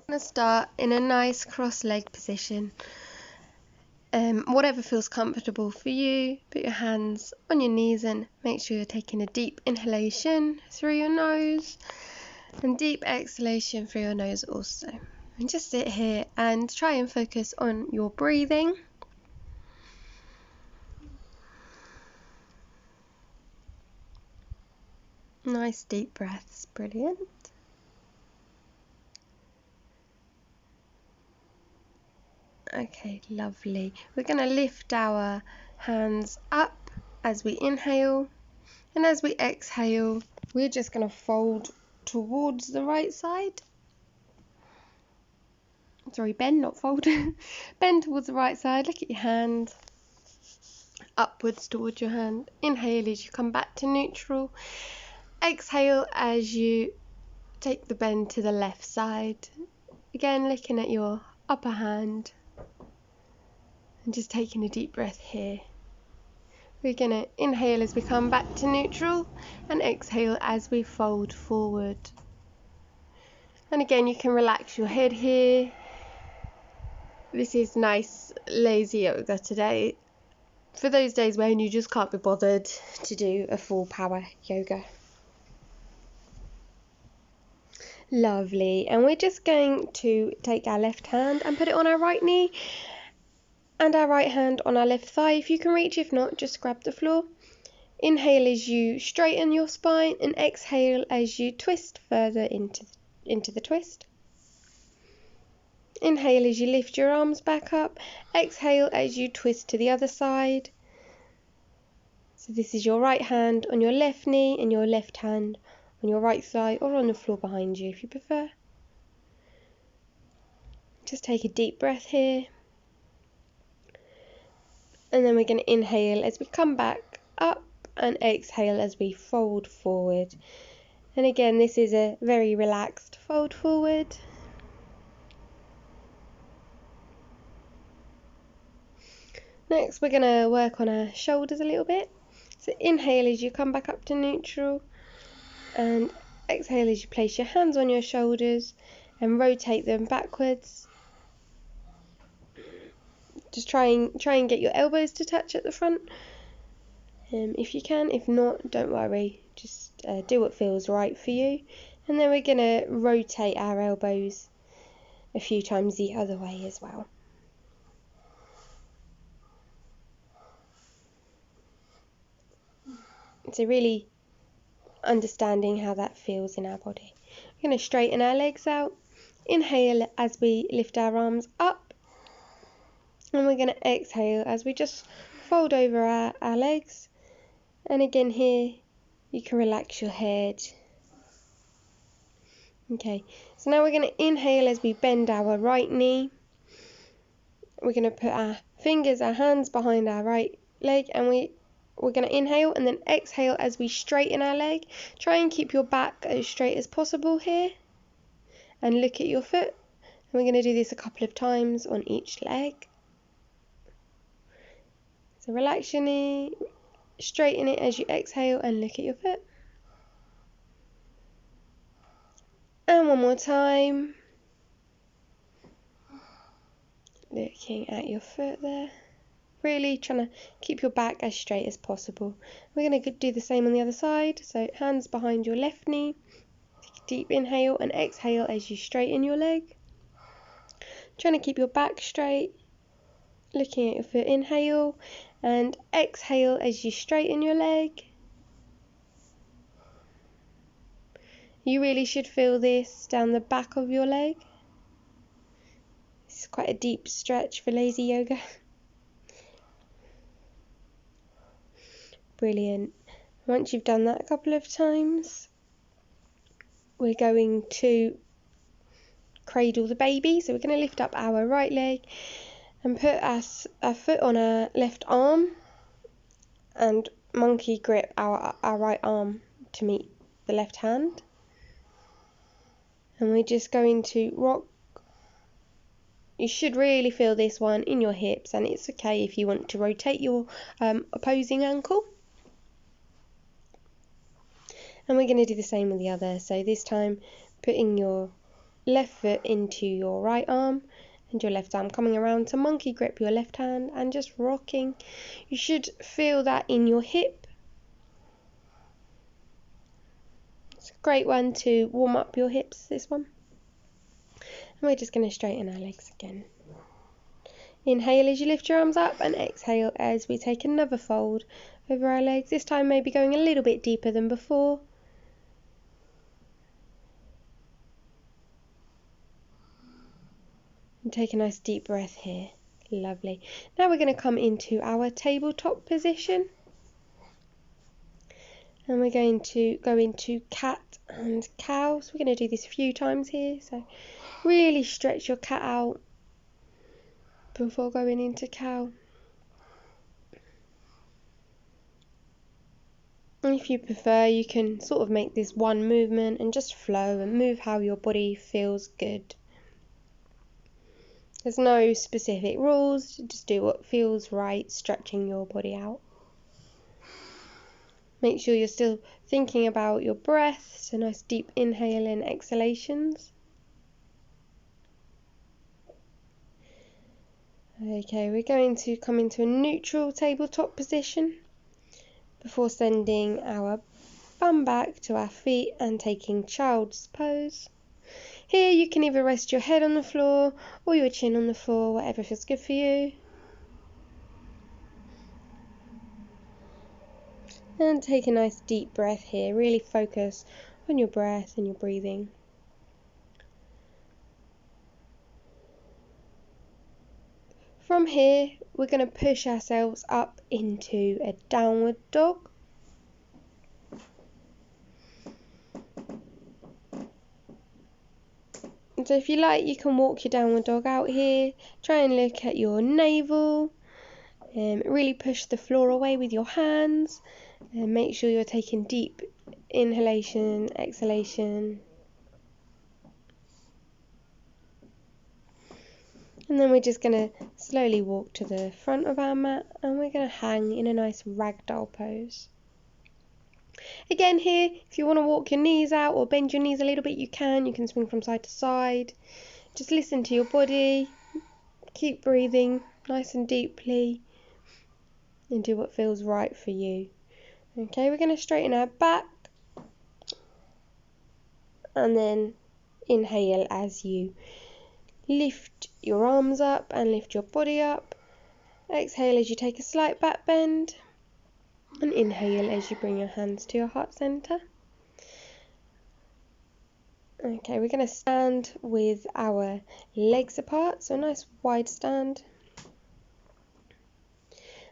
I'm going to start in a nice cross-leg position. Whatever feels comfortable for you, put your hands on your knees and make sure you're taking a deep inhalation through your nose and deep exhalation through your nose also. And just sit here and try and focus on your breathing. Nice deep breaths, brilliant. Okay, lovely. We're going to lift our hands up as we inhale, and as we exhale, we're just going to fold towards the right side. Sorry, bend, not fold. Bend towards the right side, look at your hand, upwards towards your hand. Inhale as you come back to neutral. Exhale as you take the bend to the left side. Again, looking at your upper hand and just taking a deep breath here. We're going to inhale as we come back to neutral and exhale as we fold forward. And again, you can relax your head here. This is nice lazy yoga today, for those days when you just can't be bothered to do a full power yoga. Lovely. And we're just going to take our left hand and put it on our right knee and our right hand on our left thigh if you can reach. If not, just grab the floor. Inhale as you straighten your spine and exhale as you twist further into the twist. Inhale as you lift your arms back up. Exhale as you twist to the other side. So this is your right hand on your left knee and your left hand on your right thigh, or on the floor behind you if you prefer. Just take a deep breath here. And then we're going to inhale as we come back up and exhale as we fold forward. And again, this is a very relaxed fold forward. Next, we're going to work on our shoulders a little bit. So inhale as you come back up to neutral, and exhale as you place your hands on your shoulders and rotate them backwards. Just try and get your elbows to touch at the front, if you can. If not, don't worry. Just do what feels right for you. And then we're going to rotate our elbows a few times the other way as well. So really understanding how that feels in our body. We're going to straighten our legs out. Inhale as we lift our arms up, and we're going to exhale as we just fold over our legs. And again here, you can relax your head. Okay, so now we're going to inhale as we bend our right knee. We're going to put our hands behind our right leg, and we're going to inhale and then exhale as we straighten our leg. Try and keep your back as straight as possible here, and look at your foot. And we're going to do this a couple of times on each leg. So relax your knee, straighten it as you exhale, and look at your foot. And one more time. Looking at your foot there. Really trying to keep your back as straight as possible. We're going to do the same on the other side. So hands behind your left knee. Take a deep inhale and exhale as you straighten your leg. Trying to keep your back straight. Looking at your foot. Inhale and exhale as you straighten your leg. You really should feel this down the back of your leg. It's quite a deep stretch for lazy yoga. Brilliant. Once you've done that a couple of times, we're going to cradle the baby. So we're going to lift up our right leg and put our foot on our left arm and monkey grip our right arm to meet the left hand. And we're just going to rock. You should really feel this one in your hips, and it's okay if you want to rotate your opposing ankle. And we're going to do the same with the other. So this time, putting your left foot into your right arm and your left arm coming around to monkey grip your left hand and just rocking. You should feel that in your hip. It's a great one to warm up your hips, this one. And we're just going to straighten our legs again. Inhale as you lift your arms up and exhale as we take another fold over our legs, this time maybe going a little bit deeper than before. And take a nice deep breath here. Lovely. Now we're going to come into our tabletop position. And we're going to go into cat and cow. So we're going to do this a few times here. So really stretch your cat out before going into cow. And if you prefer, you can sort of make this one movement and just flow and move how your body feels good. There's no specific rules, just do what feels right, stretching your body out. Make sure you're still thinking about your breath, so nice deep inhale and exhalations. Okay, we're going to come into a neutral tabletop position before sending our bum back to our feet and taking child's pose. Here you can either rest your head on the floor or your chin on the floor, whatever feels good for you. And take a nice deep breath here. Really focus on your breath and your breathing. From here, we're going to push ourselves up into a downward dog. So if you like, you can walk your downward dog out here. Try and look at your navel. Really push the floor away with your hands. And make sure you're taking deep inhalation, exhalation. And then we're just going to slowly walk to the front of our mat and we're going to hang in a nice ragdoll pose. Again here, if you want to walk your knees out or bend your knees a little bit, you can. You can swing from side to side. Just listen to your body. Keep breathing nice and deeply and do what feels right for you. Okay, we're going to straighten our back and then inhale as you lift your arms up and lift your body up. Exhale as you take a slight back bend. And inhale as you bring your hands to your heart center. Okay, we're going to stand with our legs apart, so a nice wide stand.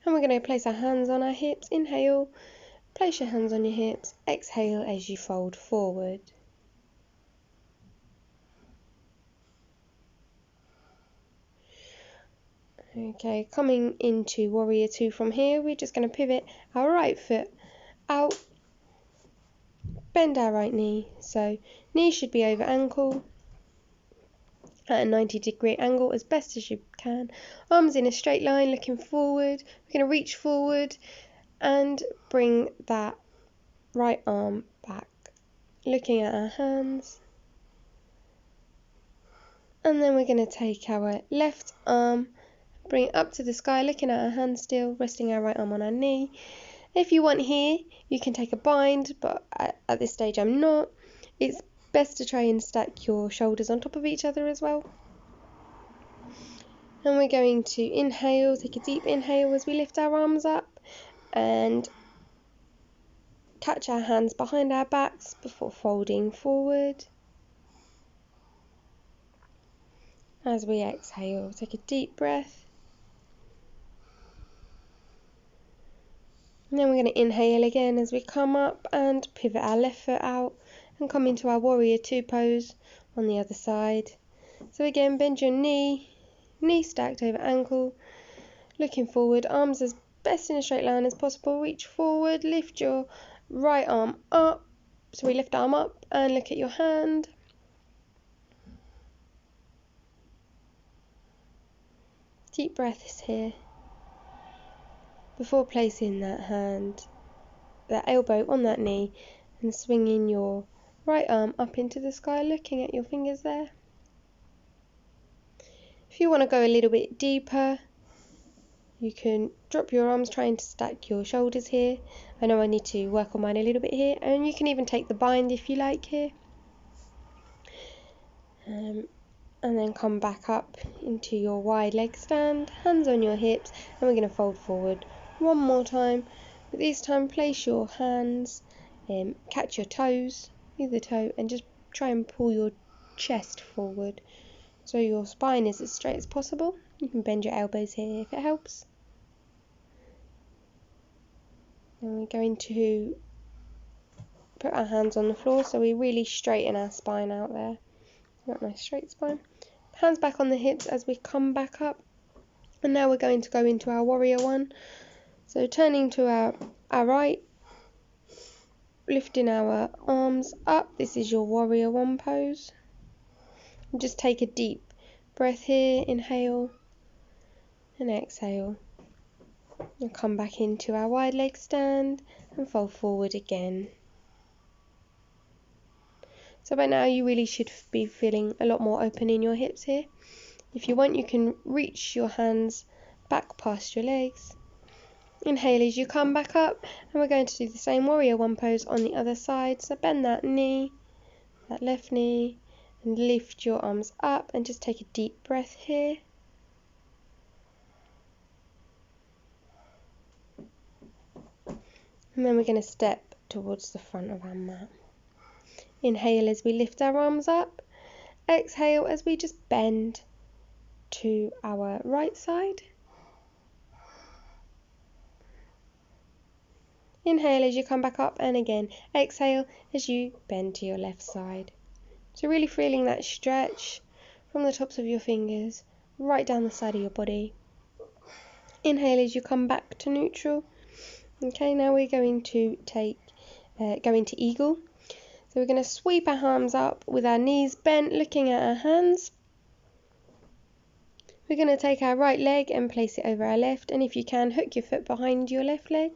And we're going to place our hands on our hips. Inhale, place your hands on your hips. Exhale as you fold forward. Okay, coming into Warrior 2 from here, we're just going to pivot our right foot out, bend our right knee, so knee should be over ankle at a 90-degree angle as best as you can. Arms in a straight line looking forward. We're going to reach forward and bring that right arm back, looking at our hands. And then we're going to take our left arm, bring it up to the sky, looking at our hand still, resting our right arm on our knee. If you want here, you can take a bind, but at this stage I'm not. It's best to try and stack your shoulders on top of each other as well. And we're going to inhale, take a deep inhale as we lift our arms up and catch our hands behind our backs before folding forward. As we exhale, take a deep breath. And then we're going to inhale again as we come up and pivot our left foot out and come into our Warrior 2 pose on the other side. So again, bend your knee, knee stacked over ankle, looking forward, arms as best in a straight line as possible. Reach forward, lift your right arm up. So we lift arm up and look at your hand. Deep breaths here. Before placing that hand, that elbow on that knee and swinging your right arm up into the sky, looking at your fingers there. If you want to go a little bit deeper, you can drop your arms, trying to stack your shoulders here. I know I need to work on mine a little bit here, and you can even take the bind if you like here. And then come back up into your wide leg stand, hands on your hips, and we're going to fold forward one more time. But this time place your hands, catch your toes, either toe, and just try and pull your chest forward so your spine is as straight as possible. You can bend your elbows here if it helps. And we're going to put our hands on the floor so we really straighten our spine out there. Got a nice straight spine. Hands back on the hips as we come back up. And now we're going to go into our warrior one. So turning to our right, lifting our arms up. This is your warrior one pose. And just take a deep breath here. Inhale and exhale. And come back into our wide leg stand and fold forward again. So by now you really should be feeling a lot more open in your hips here. If you want, you can reach your hands back past your legs. Inhale as you come back up, and we're going to do the same warrior one pose on the other side. So bend that knee, that left knee, and lift your arms up and just take a deep breath here. And then we're going to step towards the front of our mat. Inhale as we lift our arms up. Exhale as we just bend to our right side. Inhale as you come back up, and again exhale as you bend to your left side. So really feeling that stretch from the tops of your fingers right down the side of your body. Inhale as you come back to neutral. Okay, now we're going to go into eagle. So we're going to sweep our arms up with our knees bent, looking at our hands. We're going to take our right leg and place it over our left, and if you can, hook your foot behind your left leg.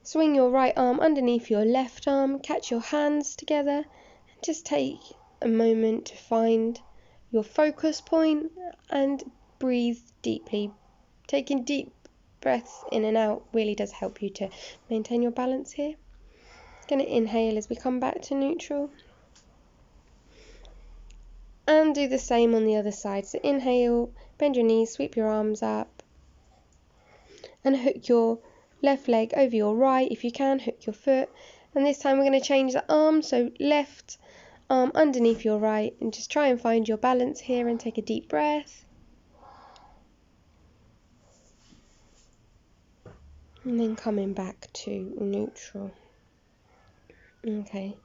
Swing your right arm underneath your left arm, catch your hands together, and just take a moment to find your focus point and breathe deeply. Taking deep breaths in and out really does help you to maintain your balance here. Going to inhale as we come back to neutral. And do the same on the other side. So inhale, bend your knees, sweep your arms up, and hook your left leg over your right. If you can, hook your foot. And this time we're going to change the arm, so left arm underneath your right, and just try and find your balance here and take a deep breath. And then coming back to neutral. Okay,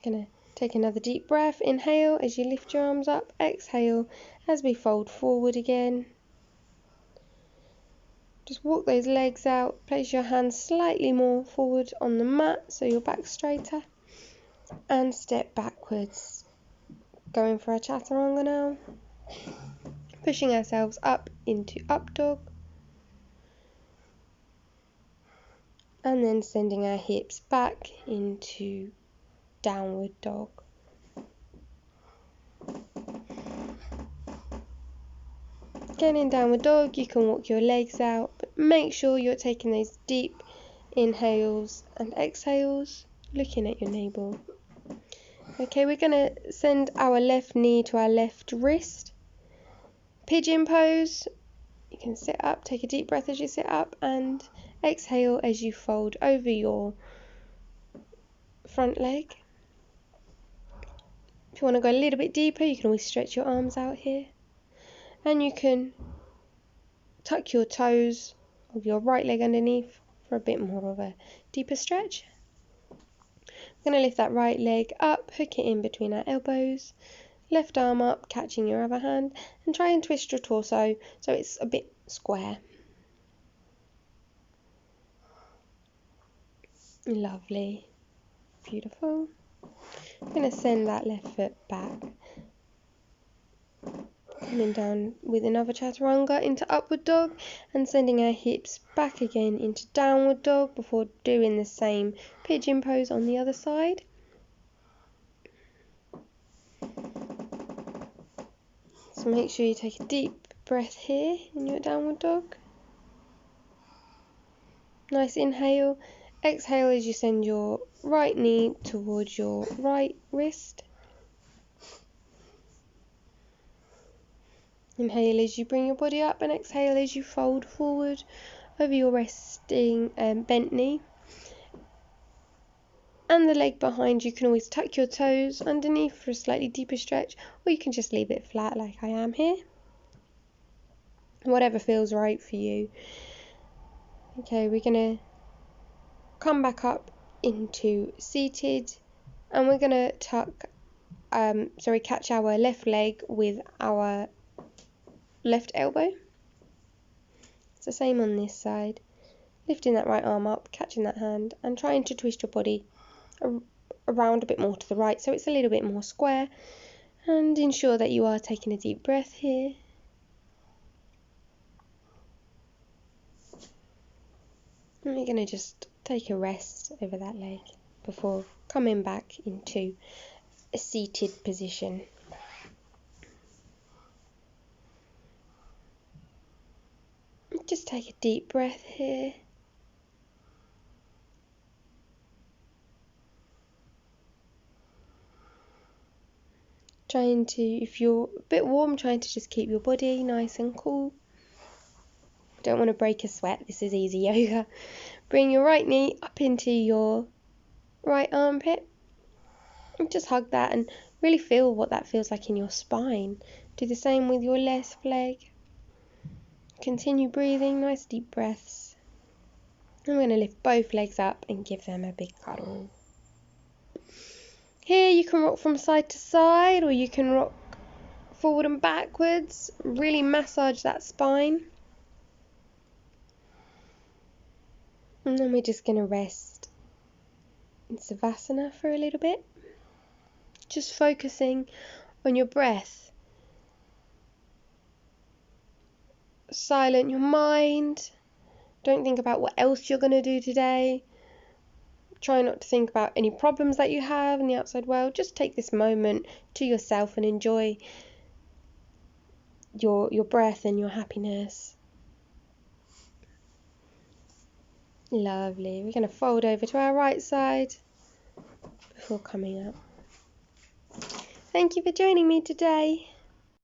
gonna take another deep breath. Inhale as you lift your arms up. Exhale as we fold forward again. Just walk those legs out. Place your hands slightly more forward on the mat so your back's straighter. And step backwards. Going for a chaturanga now. Pushing ourselves up into up dog. And then sending our hips back into downward dog. Again in downward dog, you can walk your legs out, but make sure you're taking those deep inhales and exhales, looking at your navel. Okay, we're going to send our left knee to our left wrist. Pigeon pose. You can sit up, take a deep breath as you sit up, and exhale as you fold over your front leg. If you want to go a little bit deeper, you can always stretch your arms out here. And you can tuck your toes of your right leg underneath for a bit more of a deeper stretch. We're going to lift that right leg up, hook it in between our elbows, left arm up, catching your other hand, and try and twist your torso so it's a bit square. Lovely. Beautiful. I'm going to send that left foot back. Coming down with another chaturanga into upward dog and sending our hips back again into downward dog before doing the same pigeon pose on the other side. So make sure you take a deep breath here in your downward dog. Nice inhale. Exhale as you send your right knee towards your right wrist. Inhale as you bring your body up, and exhale as you fold forward over your resting bent knee. And the leg behind, you can always tuck your toes underneath for a slightly deeper stretch, or you can just leave it flat like I am here. Whatever feels right for you. Okay, we're going to come back up into seated, and we're going to catch our left leg with our left elbow. It's the same on this side. Lifting that right arm up, catching that hand, and trying to twist your body around a bit more to the right so it's a little bit more square, and ensure that you are taking a deep breath here. And we're going to just take a rest over that leg before coming back into a seated position. Just take a deep breath here. Trying to, if you're a bit warm, trying to just keep your body nice and cool. Don't want to break a sweat, this is easy yoga. Bring your right knee up into your right armpit. And just hug that and really feel what that feels like in your spine. Do the same with your left leg. Continue breathing, nice deep breaths. I'm going to lift both legs up and give them a big cuddle. Here you can rock from side to side, or you can rock forward and backwards. Really massage that spine. And then we're just going to rest in Savasana for a little bit. Just focusing on your breath. Silent your mind. Don't think about what else you're going to do today. Try not to think about any problems that you have in the outside world. Just take this moment to yourself and enjoy your breath and your happiness. Lovely. We're going to fold over to our right side before coming up. Thank you for joining me today.